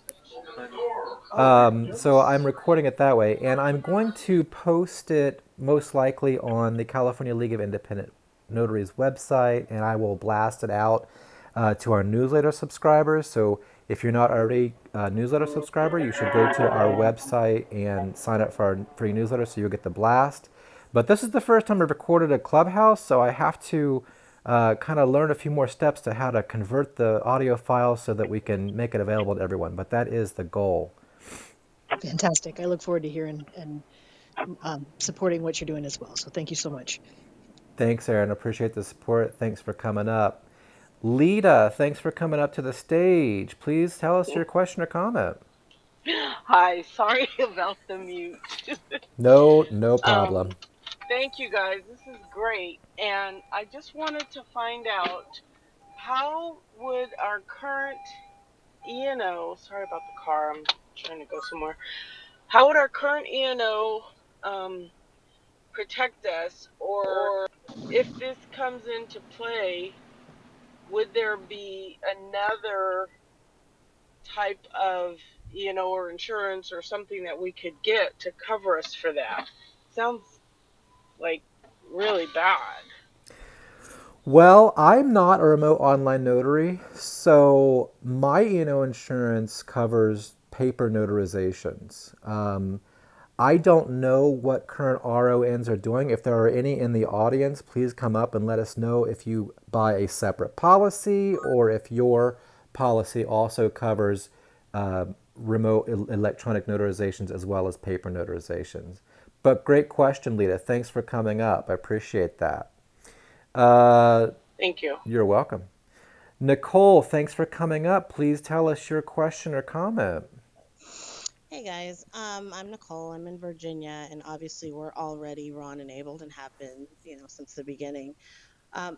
Speaker 1: So I'm recording it that way, and I'm going to post it most likely on the California League of Independent Notaries website, and I will blast it out to our newsletter subscribers. So if you're not already a newsletter subscriber, you should go to our website and sign up for our free newsletter so you'll get the blast. But this is the first time I've recorded a Clubhouse, so I have to kind of learn a few more steps to how to convert the audio file so that we can make it available to everyone. But that is the goal.
Speaker 13: Fantastic. I look forward to hearing and supporting what you're doing as well. So thank you so much.
Speaker 1: Thanks, Aaron. Appreciate the support. Thanks for coming up. Lita, thanks for coming up to the stage. Please tell us your question or comment.
Speaker 14: Hi, sorry about the mute.
Speaker 1: No, no
Speaker 14: Um,
Speaker 1: problem.
Speaker 14: Thank you guys. This is great. And I just wanted to find out how would our current E&O, sorry about the car, I'm trying to go somewhere. How would our current E&O protect us, or if this comes into play, would there be another type of or insurance or something that we could get to cover us for that? Sounds like really bad.
Speaker 1: Well, I'm not a remote online notary, so my E&O insurance covers paper notarizations. I don't know what current RONs are doing. If there are any in the audience, please come up and let us know if you buy a separate policy or if your policy also covers remote electronic notarizations as well as paper notarizations. But great question, Lita. Thanks for coming up. I appreciate that. Uh,
Speaker 14: Thank you.
Speaker 1: you're welcome. Nicole, thanks for coming up. Please tell us your question or comment.
Speaker 15: Hey guys, I'm Nicole. I'm in Virginia, and obviously we're already RON enabled and have been, since the beginning.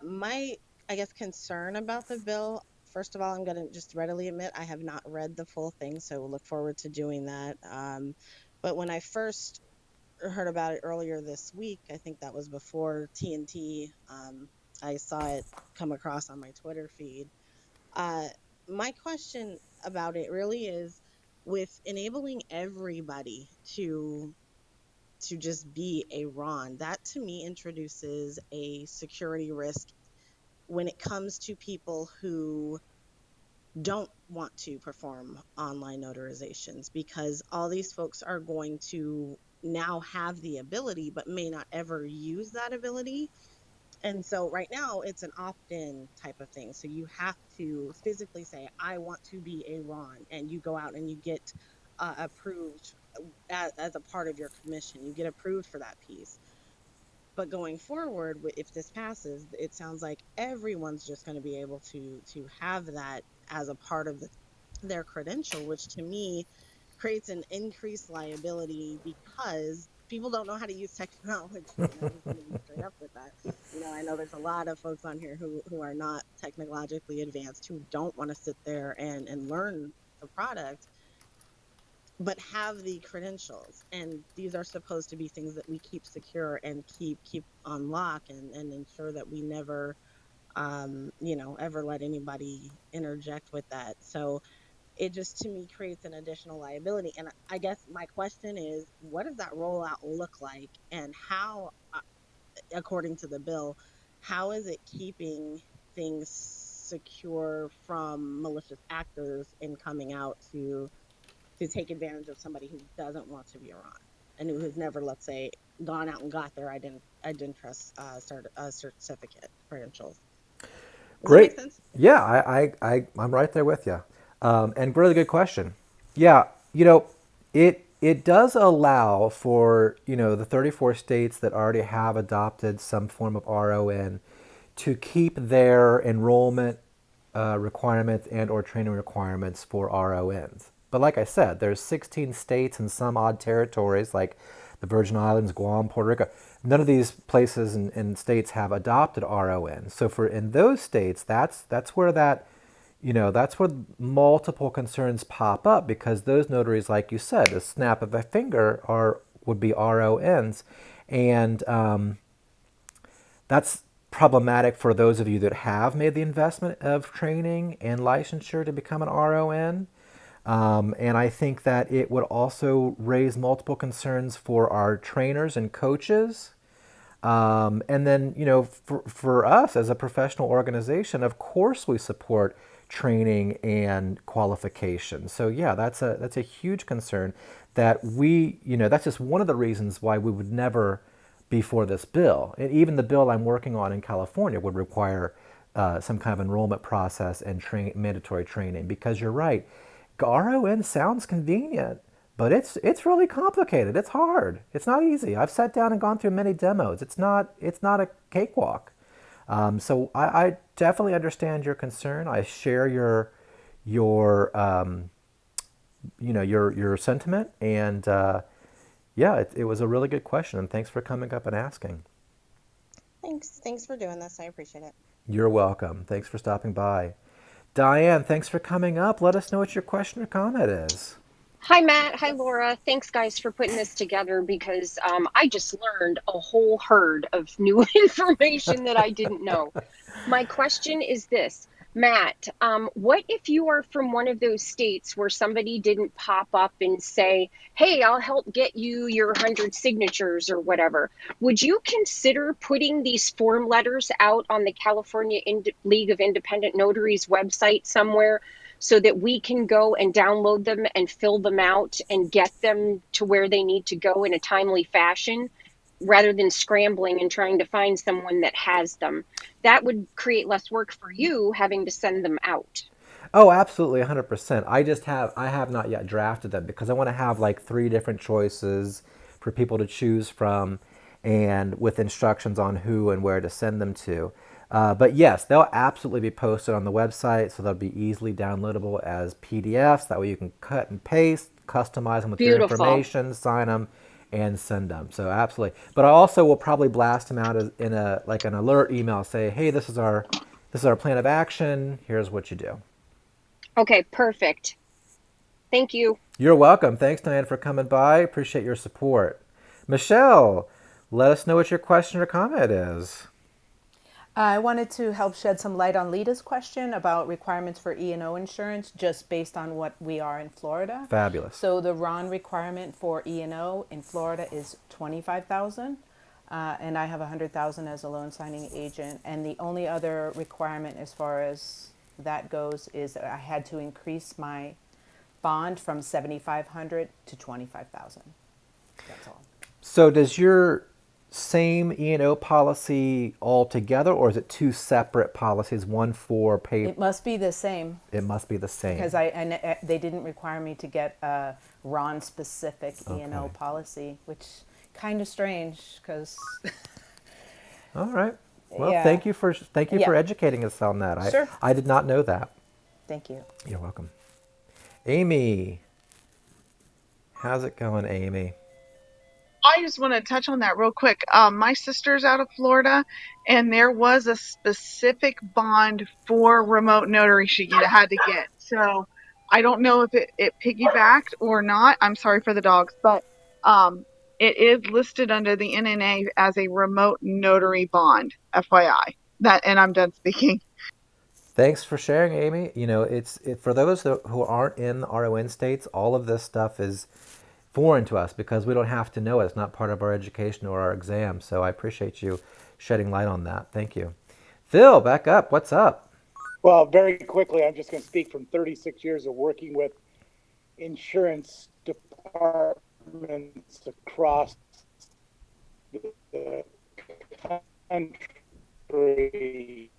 Speaker 15: My, I guess, concern about the bill. First of all, I'm going to just readily admit I have not read the full thing, so we'll look forward to doing that. But when I first heard about it earlier this week, I think that was before TNT. I saw it come across on my Twitter feed. Uh, my question about it really is with enabling everybody to just be a Ron, that to me introduces a security risk when it comes to people who don't want to perform online notarizations, because all these folks are going to now have the ability but may not ever use that ability. And so right now it's an opt-in type of thing. So you have to physically say, I want to be a Ron, and you go out and you get approved as a part of your commission. You get approved for that piece. But going forward, if this passes, it sounds like everyone's just going to be able to have that as a part of their credential, which to me creates an increased liability because people don't know how to use technology. And I'm just going to be straight up with that. I know there's a lot of folks on here who are not technologically advanced, who don't want to sit there and learn the product, but have the credentials. And these are supposed to be things that we keep secure and keep on lock, and ensure that we never ever let anybody interject with that. So it just to me creates an additional liability. And I guess my question is, what does that rollout look like, and how, according to the bill, how is it keeping things secure from malicious actors in coming out to take advantage of somebody who doesn't want to be a Ron, and who has never, let's say, gone out and got their IdenTrust certificate credentials? Does that make
Speaker 1: Great.
Speaker 15: sense?
Speaker 1: Yeah, I'm right there with you. And really good question. Yeah, you know, it does allow for, the 34 states that already have adopted some form of RON to keep their enrollment requirements and or training requirements for RONs. But like I said, there's 16 states and some odd territories like the Virgin Islands, Guam, Puerto Rico. None of these places and states have adopted RON. So for in those states, that's where that's where multiple concerns pop up, because those notaries, like you said, a snap of a finger would be RONs, and that's problematic for those of you that have made the investment of training and licensure to become an RON. And I think that it would also raise multiple concerns for our trainers and coaches. And then, for us as a professional organization, of course, we support training and qualification. So yeah, that's a huge concern that that's just one of the reasons why we would never be for this bill. And even the bill I'm working on in California would require some kind of enrollment process and mandatory training, because you're right. RON sounds convenient, but it's really complicated. It's hard. It's not easy. I've sat down and gone through many demos. It's not a cakewalk. So I definitely understand your concern. I share your sentiment, and yeah, it was a really good question. And thanks for coming up and asking.
Speaker 15: Thanks for doing this. I appreciate it.
Speaker 1: You're welcome. Thanks for stopping by. Diane, thanks for coming up. Let us know what your question or comment is.
Speaker 16: Hi, Matt. Hi, Laura. Thanks, guys, for putting this together because I just learned a whole herd of new information that I didn't know. My question is this, Matt, what if you are from one of those states where somebody didn't pop up and say, hey, I'll help get you your 100 signatures or whatever? Would you consider putting these form letters out on the California League of Independent Notaries website somewhere so that we can go and download them and fill them out and get them to where they need to go in a timely fashion, rather than scrambling and trying to find someone that has them? That would create less work for you having to send them out.
Speaker 1: Oh, absolutely, 100%. I have not yet drafted them because I want to have like three different choices for people to choose from, and with instructions on who and where to send them to. But yes, they'll absolutely be posted on the website, so they'll be easily downloadable as PDFs. That way you can cut and paste, customize them with your
Speaker 16: Beautiful.
Speaker 1: information, sign them, and send them. So absolutely. But I also will probably blast them out in a like an alert email. Say, hey, this is our plan of action. Here's what you do.
Speaker 16: Okay, perfect. Thank you.
Speaker 1: You're welcome. Thanks, Diane, for coming by. Appreciate your support. Michelle, let us know what your question or comment is.
Speaker 12: I wanted to help shed some light on Lita's question about requirements for E&O insurance just based on what we are in Florida.
Speaker 1: Fabulous.
Speaker 12: So the RON requirement for E&O in Florida is 25,000, and I have 100,000 as a loan signing agent. And the only other requirement as far as that goes is that I had to increase my bond from 7,500 to 25,000. That's all.
Speaker 1: So does your same E&O policy altogether, or is it two separate policies, one for pay?
Speaker 12: It must be the same.
Speaker 1: It must be the same.
Speaker 12: Because they didn't require me to get a Ron specific E&O
Speaker 1: Okay.
Speaker 12: policy, which kind of strange because
Speaker 1: All right. Well,
Speaker 12: yeah.
Speaker 1: thank you for educating us on that.
Speaker 12: Sure.
Speaker 1: I did not know that.
Speaker 12: Thank you.
Speaker 1: You're welcome. Amy, how's it going, Amy?
Speaker 4: I just want to touch on that real quick. My sister's out of Florida, and there was a specific bond for remote notary she had to get. So I don't know if it piggybacked or not. I'm sorry for the dogs, but it is listed under the NNA as a remote notary bond, FYI. And I'm done speaking.
Speaker 1: Thanks for sharing, Amy. For those who aren't in RON states, all of this stuff is foreign to us because we don't have to know it. It's not part of our education or our exam. So I appreciate you shedding light on that. Thank you. Phil, back up. What's up?
Speaker 11: Well, very quickly, I'm just going to speak from 36 years of working with insurance departments across the country.